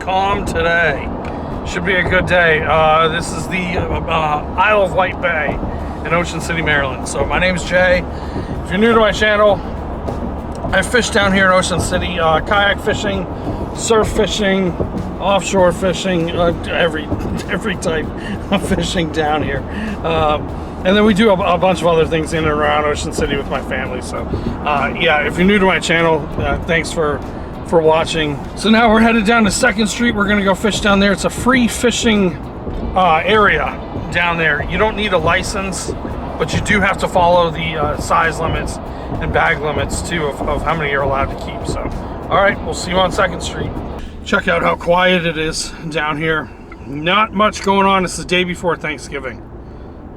calm today. Should be a good day. This is the Isle of Wight Bay in Ocean City, Maryland. So my name is Jay. If you're new to my channel, I fish down here in Ocean City, kayak fishing, surf fishing, offshore fishing, every type of fishing down here. And then we do a bunch of other things in and around Ocean City with my family. So yeah, if you're new to my channel, thanks for watching. So now we're headed down to 2nd Street. We're gonna go fish down there. It's a free fishing area down there. You don't need a license, but you do have to follow the size limits and bag limits too of how many you're allowed to keep. So all right, we'll see you on 2nd Street. Check out how quiet it is down here. Not much going on. It's the day before Thanksgiving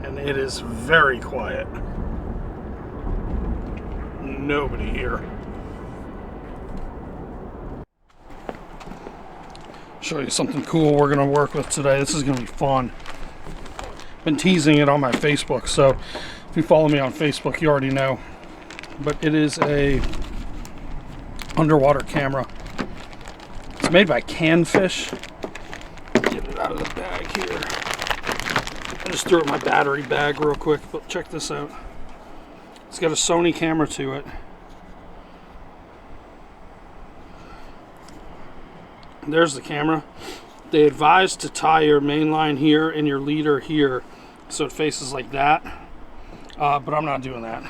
and it is very quiet. Nobody here. Show you something cool we're gonna work with today. This is gonna be fun. Been teasing it on my Facebook, so if you follow me on Facebook, you already know. But it is a underwater camera. It's made by Canfish. Get it out of the bag here. I just threw it in my battery bag real quick, but check this out. It's got a Sony camera to it. There's the camera. They advise to tie your main line here and your leader here so it faces like that, but I'm not doing that.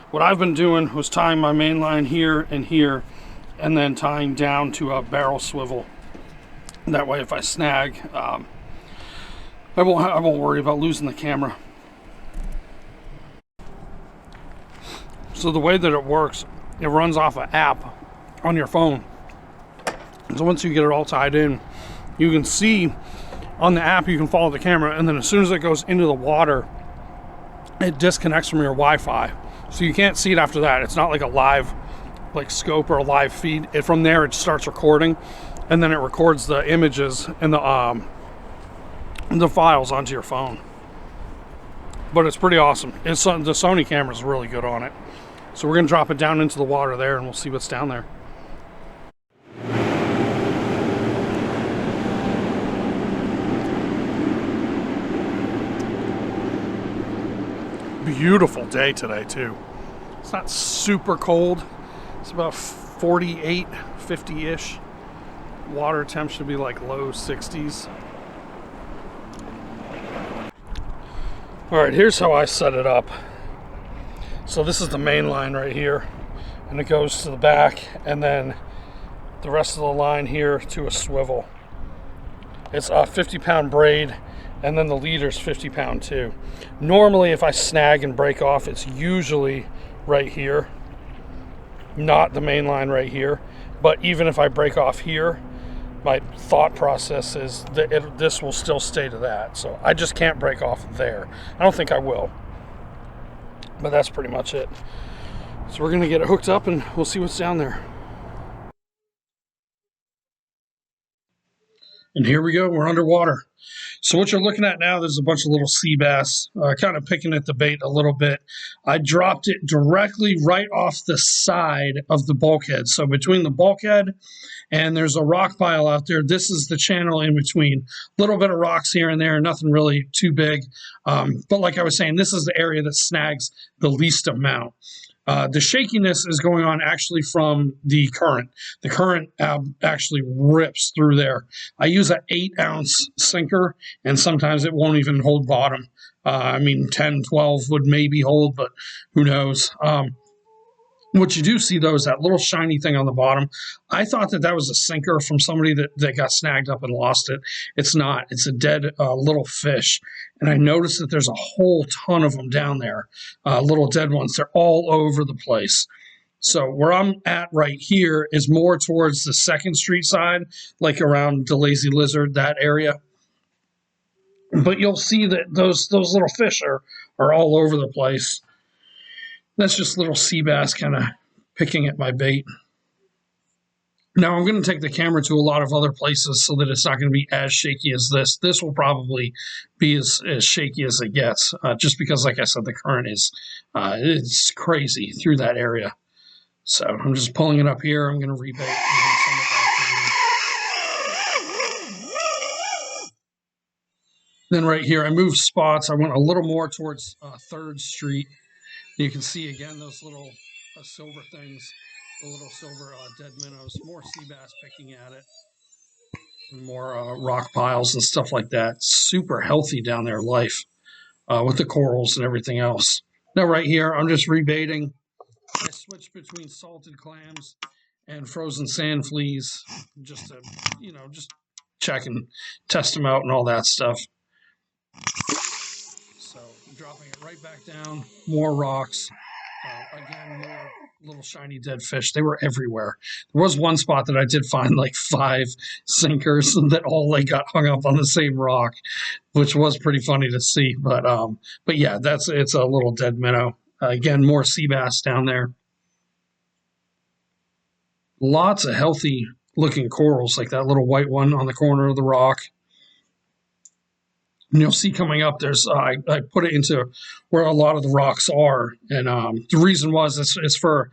What I've been doing was tying my main line here and then tying down to a barrel swivel. That way if I snag, I won't worry about losing the camera. So the way that it works, it runs off an app on your phone. So once you get it all tied in, you can see on the app, you can follow the camera, and then as soon as it goes into the water, it disconnects from your Wi-Fi. So you can't see it after that. It's not like a live scope or a live feed. From there, it starts recording, and then it records the images and the files onto your phone. But it's pretty awesome. The Sony camera is really good on it. So we're gonna drop it down into the water there, and we'll see what's down there. Beautiful day today too. It's not super cold. It's about 48, 50-ish. Water temps should be like low 60s. All right, here's how I set it up. So this is the main line right here, and it goes to the back, and then the rest of the line here to a swivel. It's a 50-pound braid, and then the leader's 50-pound too. Normally, if I snag and break off, it's usually right here, not the main line right here. But even if I break off here, my thought process is that this will still stay to that. So I just can't break off there. I don't think I will, but that's pretty much it. So we're gonna get it hooked up and we'll see what's down there. And here we go, we're underwater. So what you're looking at now, there's a bunch of little sea bass, kind of picking at the bait a little bit. I dropped it directly right off the side of the bulkhead. So between the bulkhead and there's a rock pile out there, this is the channel in between. A little bit of rocks here and there, nothing really too big. But like I was saying, this is the area that snags the least amount. The shakiness is going on actually from the current. The current actually rips through there. I use an 8-ounce sinker, and sometimes it won't even hold bottom. I mean, 10, 12 would maybe hold, but who knows? What you do see, though, is that little shiny thing on the bottom. I thought that was a sinker from somebody that got snagged up and lost it. It's not. It's a dead little fish. And I noticed that there's a whole ton of them down there, little dead ones. They're all over the place. So where I'm at right here is more towards the 2nd Street side, like around the Lazy Lizard, that area. But you'll see that those little fish are all over the place. That's just little sea bass kind of picking at my bait. Now I'm going to take the camera to a lot of other places so that it's not going to be as shaky as this. This will probably be as shaky as it gets, just because, like I said, the current is it's crazy through that area. So I'm just pulling it up here. I'm going to rebait and then send it back to you. Then right here, I moved spots. I went a little more towards 3rd Street. You can see again those little silver things, the little silver dead minnows, more sea bass picking at it, and more rock piles and stuff like that. Super healthy down there, life with the corals and everything else. Now right here, I'm just rebaiting. I switched between salted clams and frozen sand fleas just to, just check and test them out and all that stuff. So I'm dropping it right back down, more rocks. Again, more little shiny dead fish. They were everywhere. There was one spot that I did find like 5 sinkers that all like got hung up on the same rock, which was pretty funny to see. But yeah, it's a little dead minnow. Again, more sea bass down there. Lots of healthy looking corals, like that little white one on the corner of the rock. And you'll see coming up, there's I put it into where a lot of the rocks are, and the reason was it's for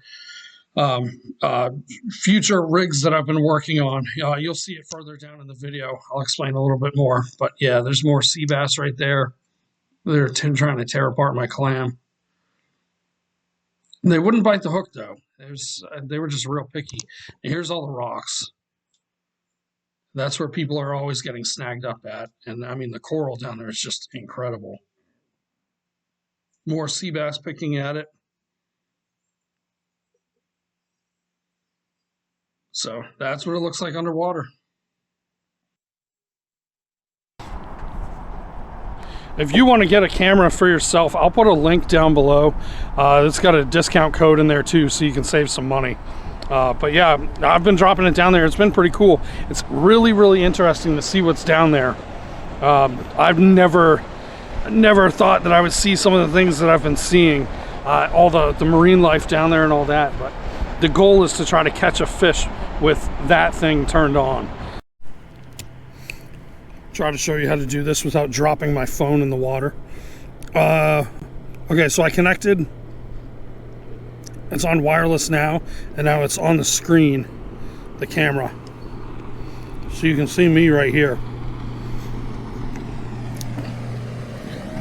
future rigs that I've been working on. You'll see it further down in the video. I'll explain a little bit more, but yeah, there's more sea bass right there. They're trying to tear apart my clam. They wouldn't bite the hook though. They were just real picky. And here's all the rocks. That's where people are always getting snagged up at. And I mean, the coral down there is just incredible. More sea bass picking at it. So that's what it looks like underwater. If you want to get a camera for yourself, I'll put a link down below. It's got a discount code in there too, so you can save some money. But yeah, I've been dropping it down there. It's been pretty cool. It's really, really interesting to see what's down there. I've never thought that I would see some of the things that I've been seeing, all the marine life down there and all that. But the goal is to try to catch a fish with that thing turned on. Try to show you how to do this without dropping my phone in the water. Okay, so I connected. It's on wireless now, and now it's on the screen, the camera. So you can see me right here.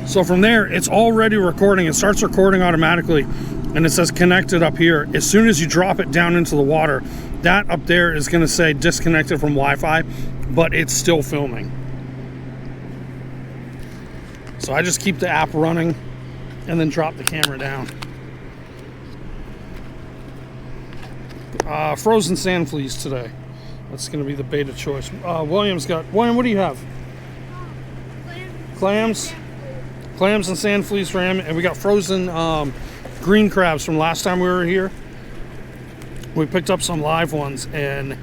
So from there, it's already recording. It starts recording automatically, and it says connected up here. As soon as you drop it down into the water, that up there is going to say disconnected from Wi-Fi, but it's still filming. So I just keep the app running and then drop the camera down. Frozen sand fleas today. That's going to be the bait of choice. William, what do you have? Clams and sand fleas for him. And we got frozen green crabs from last time we were here. We picked up some live ones and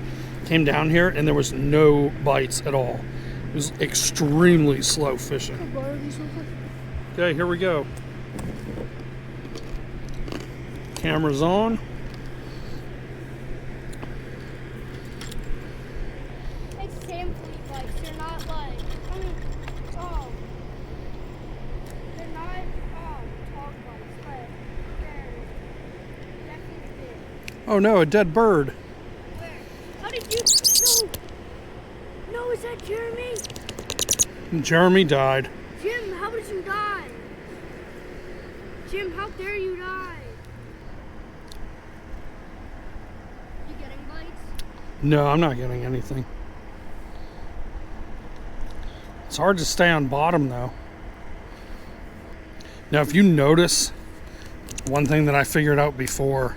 came down here, and there was no bites at all. It was extremely slow fishing. Okay, here we go. Camera's on. It's sand flea bites. They're not like, they're not tautog bites, but they're definitely big. Oh no, a dead bird. Where? How did you? No, is that Jeremy? Jeremy died. Jim, how did you die? Jim, how dare you die? You getting bites? No, I'm not getting anything. It's hard to stay on bottom though. Now if you notice, one thing that I figured out before,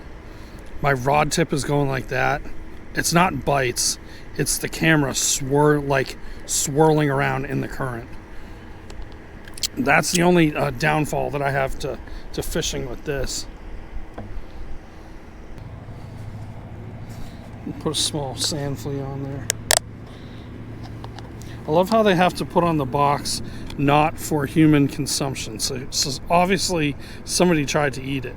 my rod tip is going like that. It's not bites, it's the camera swirling around in the current. That's the only downfall that I have to fishing with this. Put a small sand flea on there. I love how they have to put on the box, not for human consumption. So obviously somebody tried to eat it.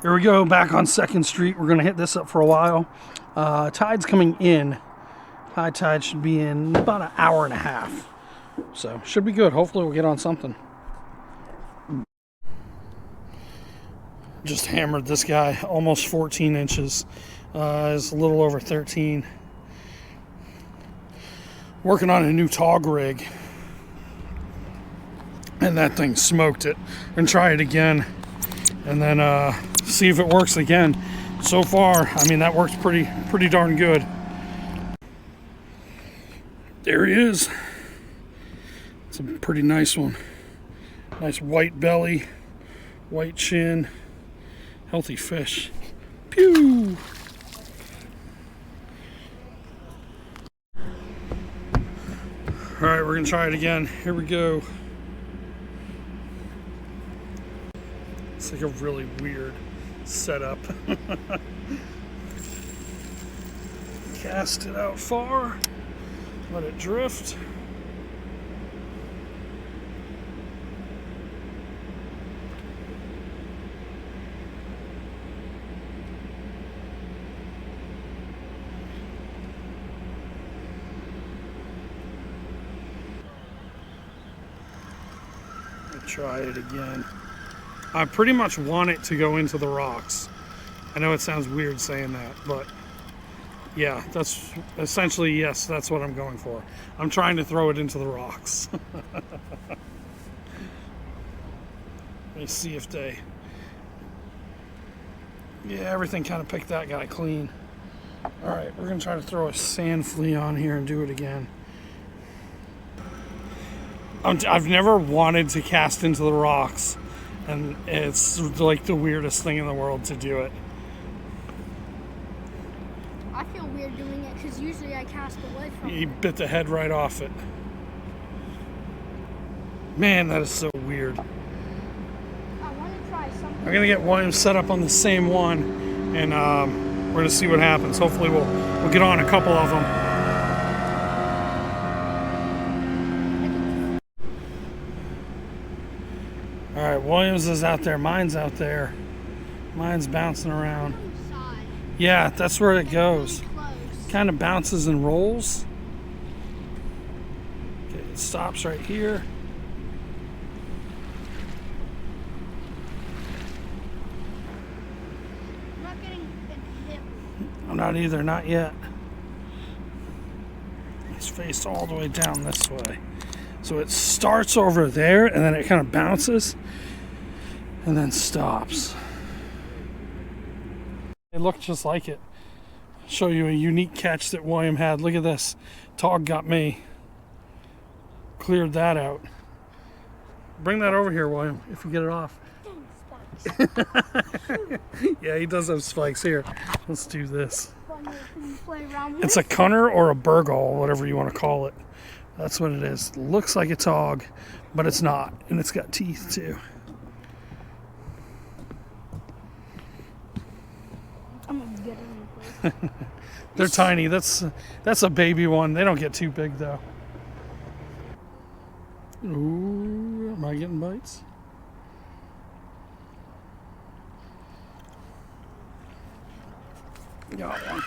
Here we go, back on 2nd Street. We're gonna hit this up for a while. Tide's coming in. High tide should be in about an hour and a half. So, should be good. Hopefully we'll get on something. Just hammered this guy, almost 14 inches. It's a little over 13. Working on a new Tautog rig. And that thing smoked it. And try it again. And then see if it works again. So far, I mean, that works pretty darn good. There he is. It's a pretty nice one. Nice white belly, white chin, healthy fish. Pew! All right, we're gonna try it again. Here we go. It's like a really weird setup. Cast it out far, let it drift. Try it again. I pretty much want it to go into the rocks. I know it sounds weird saying that, but yeah, that's essentially, yes, that's what I'm going for. I'm trying to throw it into the rocks. Let me see if they... Yeah, everything kind of picked that guy clean. Alright, we're going to try to throw a sand flea on here and do it again. I've never wanted to cast into the rocks, and it's like the weirdest thing in the world to do it. I feel weird doing it because usually I cast away from it. You bit the head right off it. Man, that is so weird. I want to try something. I'm gonna get William set up on the same one, and we're gonna see what happens. Hopefully, we'll get on a couple of them. All right, Williams is out there. Mine's out there. Mine's bouncing around. Yeah, that's where it goes. Kind of bounces and rolls. Okay, it stops right here. I'm not getting hit. I'm not either, not yet. It's faced all the way down this way. So it starts over there, and then it kind of bounces, and then stops. It looked just like it. Show you a unique catch that William had. Look at this. Tautog got me. Cleared that out. Bring that over here, William, if you get it off. Yeah, he does have spikes. Here, let's do this. It's a cunner or a burgal, whatever you want to call it. That's what it is. Looks like a Tautog, but it's not. And it's got teeth too. I'm gonna get it in place. They're tiny. That's a baby one. They don't get too big though. Ooh, am I getting bites? Got one.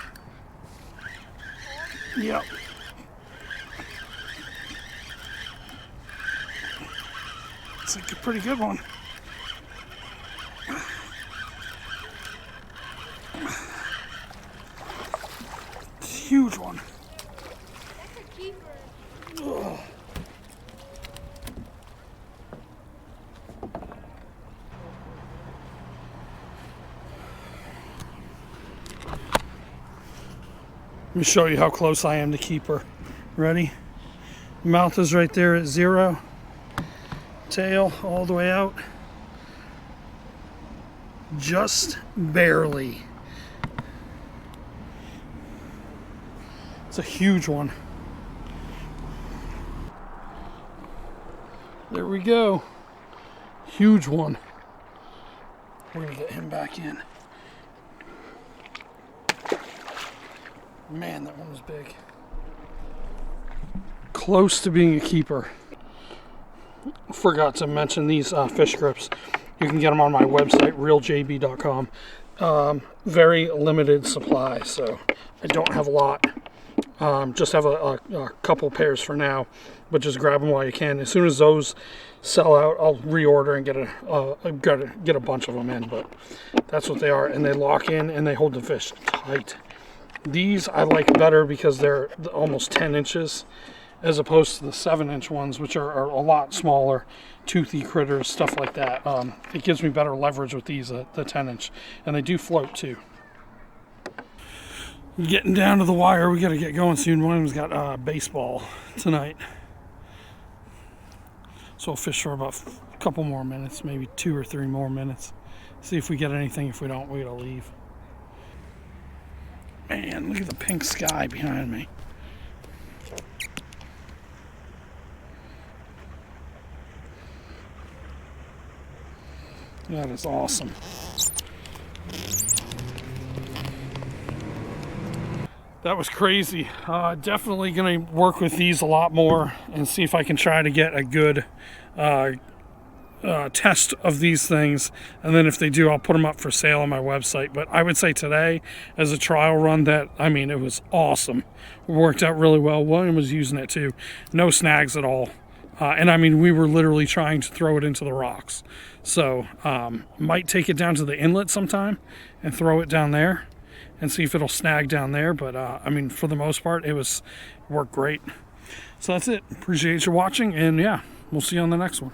Yep. It's like a pretty good one. It's a huge one. That's a keeper. Ugh. Let me show you how close I am to keeper. Ready? Mouth is right there at 0. Tail all the way out. Just barely. It's a huge one. There we go. Huge one. We're gonna get him back in. Man, that one was big. Close to being a keeper. Forgot to mention these fish grips. You can get them on my website, ReelJayB.com. Very limited supply, so I don't have a lot. Just have a couple pairs for now, but just grab them while you can. As soon as those sell out, I'll reorder and get a bunch of them in. But that's what they are, and they lock in and they hold the fish tight. These I like better because they're almost 10 inches, as opposed to the 7-inch ones, which are a lot smaller, toothy critters, stuff like that. It gives me better leverage with these, the 10-inch, and they do float too. Getting down to the wire, we got to get going soon. William's got baseball tonight, so I'll fish for about a couple more minutes, maybe 2 or 3 more minutes. See if we get anything. If we don't, we gotta leave. Man, look at the pink sky behind me. That is awesome. That was crazy. Definitely going to work with these a lot more and see if I can try to get a good test of these things. And then if they do, I'll put them up for sale on my website. But I would say today, as a trial run, that, I mean, it was awesome. It worked out really well. William was using it too. No snags at all. And I mean, we were literally trying to throw it into the rocks. So might take it down to the inlet sometime and throw it down there and see if it'll snag down there. But I mean, for the most part, it worked great. So that's it. Appreciate you watching, and yeah, we'll see you on the next one.